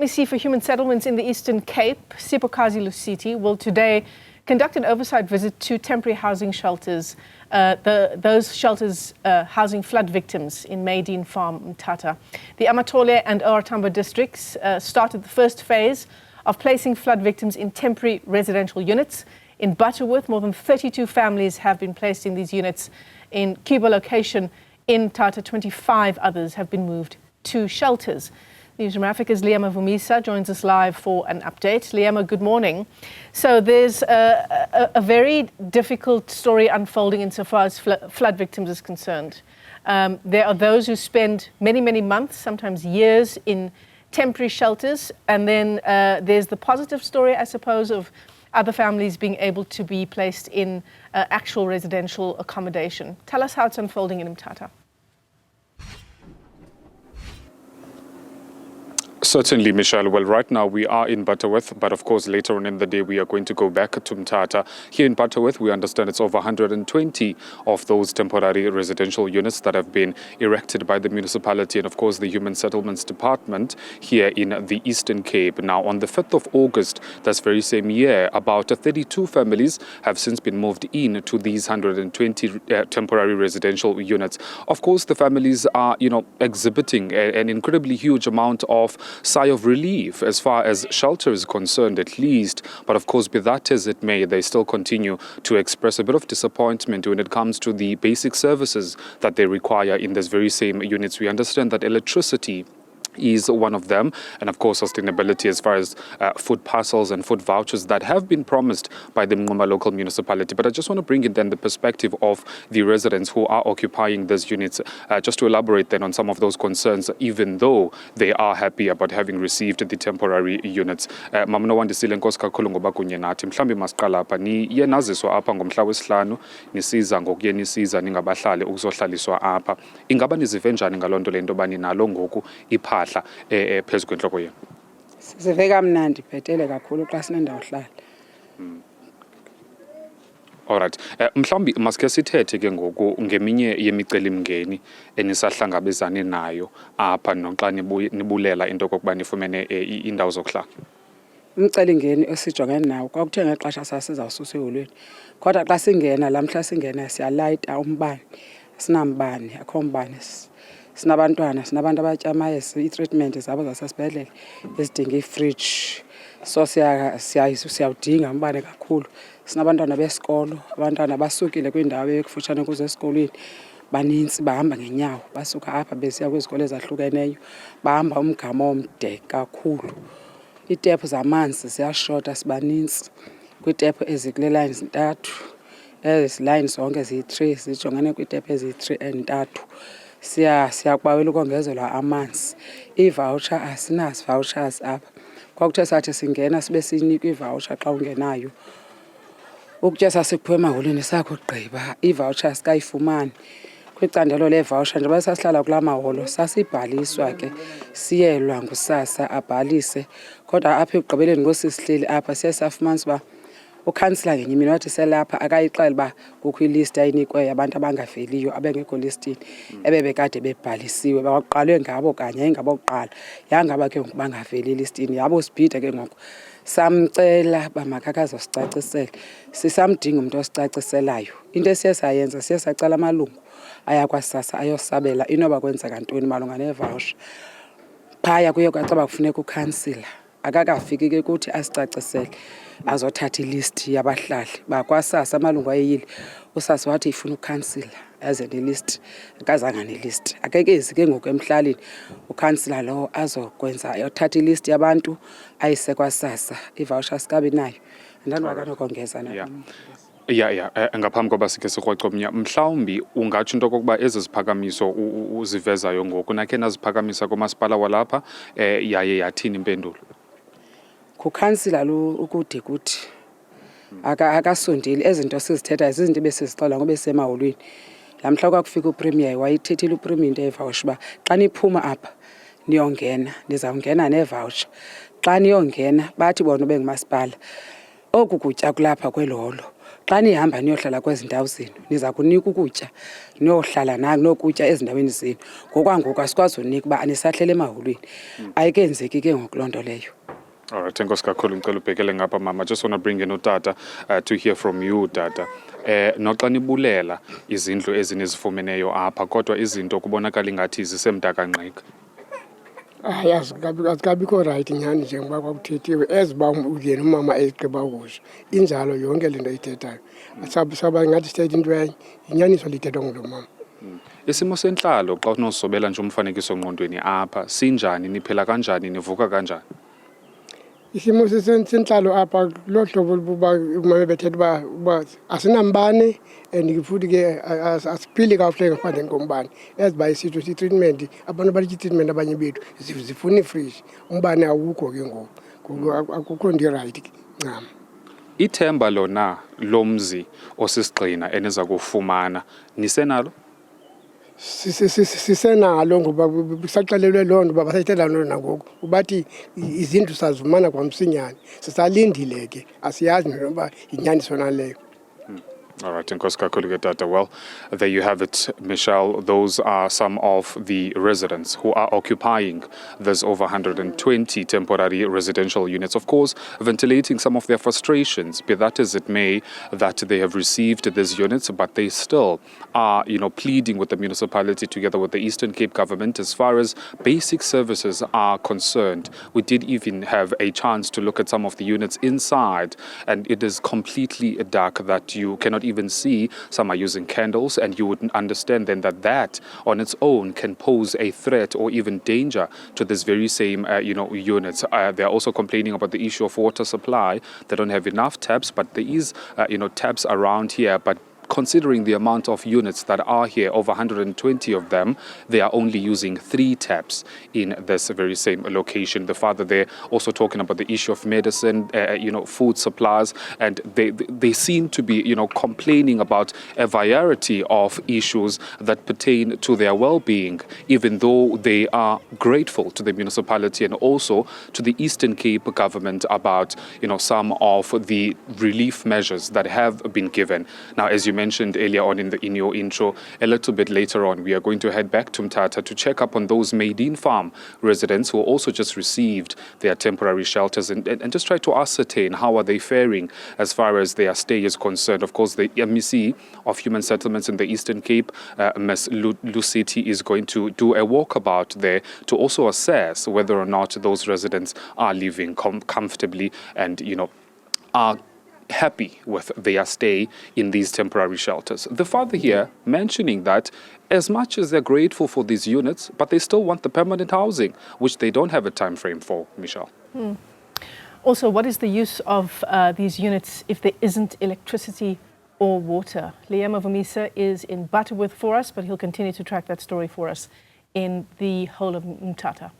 Committee for Human Settlements in the Eastern Cape, Sipokazi Lusiti, will today conduct an oversight visit to temporary housing shelters, those shelters housing flood victims in Maydeen Farm, Mthatha. The Amatole and OR Tambo districts started the first phase of placing flood victims in temporary residential units. In Butterworth, more than 32 families have been placed in these units. In Kibo location in Mthatha, 25 others have been moved to shelters. Newzroom Afrika's Liyema Vumisa joins us live for an update. Liyema, good morning. So there's a very difficult story unfolding insofar as flood victims is concerned. There are those who spend many, many months, sometimes years, in temporary shelters. And then there's the positive story, I suppose, of other families being able to be placed in actual residential accommodation. Tell us how it's unfolding in Mthatha. Certainly, Michelle. Well, right now we are in Butterworth, but of course later on in the day we are going to go back to Mthatha. Here in Butterworth, we understand it's over 120 of those temporary residential units that have been erected by the municipality and of course the Human Settlements Department here in the Eastern Cape. Now, on the 5th of August, that's very same year, about 32 families have since been moved in to these 120 temporary residential units. Of course, the families are, exhibiting an incredibly huge amount of sigh of relief as far as shelter is concerned, at least. But of course, be that as it may, they still continue to express a bit of disappointment when it comes to the basic services that they require in these very same units. We understand that electricity is one of them, and of course sustainability as far as food parcels and food vouchers that have been promised by the Mngoma local municipality. But I just want to bring in then the perspective of the residents who are occupying these units, just to elaborate then on some of those concerns, even though they are happy about having received the temporary units. Mamno wandisile nkosi kakhulu ngoba kunye nathi. Mhlambi masiqala apha niye naziswa apha ngomhla wesihlanu nisiza ngokuye nisiza ningabahlali ukuzohlaliswa apha. Ingaba nizive njani ngalonto lento bani nalo ngoku iphahla phezu kwenhloko yenu? Sizive kamnandi bhetele kakhulu xa sinendawo hlala. Alright. Mhlambi masike sithethe ke ngoku ngeminye yemicelimngeni enisahlangabezane nayo apha noxa nibulela into kokuba nifumene indawo zokuhlala. Umcelimngeni osijongene nawo kwakuthe ngexesha sasizawususa eholweni. Kodwa xa singena lamhla singena siyalayita umbane. Sinambane, akho mbane. Sinabantwana, sinabantu abatyamayo, i-treatment zabo zasesibhedlele ezidinga i-fridge. So siyawudinga umbane kakhulu. Sinabantwana besikolo, abantwana basukile kwindawo ekufutshane kuzo esikolweni. Baninzi bahamba ngenyawo, basuka apha besiya kwizikolo ezahlukeneyo. Bahamba umgama omde kakhulu. Iitepu zamanzi ziyashota, sibaninzi. Kwiitepu ezikule lines 3. Ezi lines zonke ziyi-3 zijongene kwiitepu eziyi-3 and 3. Siyakubawela ukongezelwa amanzi. I-voucher asinazi vouchers apha. Kwakuthe sathi singena sibe sinikwa i-voucher xa ungenayo. Ukutya sasikuphiwe emaholweni sakugqiba, i-voucher sikayifumani. Kwicandelo le-voucher njengoba sasihlala kulaa maholo sasibhaliswa ke siyelwa ngusasa abhalise. Kodwa apha ekugqibeleni ngosisihleli apha siye safumanisa uba ukhansila ngenye imini wathi selapha akayixela uba kukho ilist ayinikwe abantu abangaveliyo abengekho listini ebebekade bebhalisiwe. Bakuqalwe ngabo kanye ingabo kuqala yangaba ke ngoku bangaveli listini yabo sibhida ke ngoku samcela bamakakazo sicacisele sisamdinga umuntu osicaciselayo. Into esiye sayenza siye sacela amalungu ayakwasasa ayosabela inoba kwenzeka ntoni malunga nevoucher. Phaya kuye kwacaba kufuneka ukhansila akakafiki ke kuthi asicacisele azothatha ilist yabahlali bakwasasa amalungu ayeyile. Usasi wathi ifuna ukhansila aze nelist akazanga nelist. Akekezi ke ngoku emhlalini ukhansila lo azokwenza ayothatha ilist yabantu ayise kwasasa i-voucher sikabi nayo. Andandwa kanokongeza na. Ngaphambi koba sikhe sikrocomnya, mhlawumbi ungatsho into kokuba ezi ziphakamiso uzivezayo ngoku nakhe naziphakamisa kumasipala walapha yaye yathini impendulo? Kukhansila lo ukude kuthi akasondeli ezinto sizithetha izinto besizixola ngoba esemaholweni. Lamhla kwakufika upremier wayithethile upremier into ye-voucher ba xa niphuma apha niyongena nizawungena ne-voucher. Xa niyongena bathi bona bengumasipala oku kutya kulapha kwelolo xa nihamba niyohlala kwezi ndawo zenu niza kunika ukutya niyohlala nokutya ezindaweni zenu ngokwangoku asikwazi unika uba anisahlele emahulweni ayikenzeki ke ngoku loo nto leyo. All right, enkosi kakhulu ngicela ubhekele ngapha mama. Just want to bring in uTata to hear from you Tata. Noxa nibulela izindlu ezinizifumeneyo apha kodwa izinto kubonakala ingathi zisemdakangqika. Azikabikho right nyhani njengoba kwakuthethiwe eziba uyena umama ezigqiba kuzo injalo yonke le nto ithethayo saba ngathi sithetha into enye inyaniso lithethwa ngulo mama. Isimo senhlalo xa unosobela nje umfanekiso ngqondweni apha sinjani, niphela kanjani, nivuka kanjani? Isimo senhlalo apha lo hlobo luba umama bethetha uba asinambane and futhi ke asiphili kahle ngaphandle kombane eziba isitho treatment abantu bathi treatment abanye bethu zifuna fresh umbane awukho ke ngoku akukho ndi right ncam. Ithemba lona lomzi osisigxina eneza kufumana nisenalo? Sisenalo ngoba saxelelwe loo nto uba basayithela loo nto nangoku ubathi izindlu sazifumana kwamsinyane sisalindile ke asiyazi noba yinyaniso naleyo. All right, enkosi kakhulu ke Tata. Well, there you have it, Michelle. Those are some of the residents who are occupying those over 120 temporary residential units. Of course, ventilating some of their frustrations, be that as it may, that they have received these units, but they still are, pleading with the municipality together with the Eastern Cape government as far as basic services are concerned. We did even have a chance to look at some of the units inside, and it is completely dark that you cannot even see. Some are using candles, and you would understand then that on its own can pose a threat or even danger to this very same units. They're also complaining about the issue of water supply. They don't have enough taps, but there is taps around here, but considering the amount of units that are here, over 120 of them, they are only using 3 taps in this very same location. The father there also talking about the issue of medicine, food supplies, and they seem to be, complaining about a variety of issues that pertain to their well-being, even though they are grateful to the municipality and also to the Eastern Cape government about, some of the relief measures that have been given. Now, as you mentioned earlier on in your intro, a little bit later on, we are going to head back to Mthatha to check up on those Maydeen Farm residents who also just received their temporary shelters and just try to ascertain how are they faring as far as their stay is concerned. Of course, the MEC of Human Settlements in the Eastern Cape, Ms. Lucity, is going to do a walkabout there to also assess whether or not those residents are living comfortably and, are happy with their stay in these temporary shelters. The father here mentioning that as much as they're grateful for these units, but they still want the permanent housing, which they don't have a time frame for, Michelle. Also, what is the use of these units if there isn't electricity or water? Liyema Vumisa is in Butterworth for us, but he'll continue to track that story for us in the whole of Mthatha.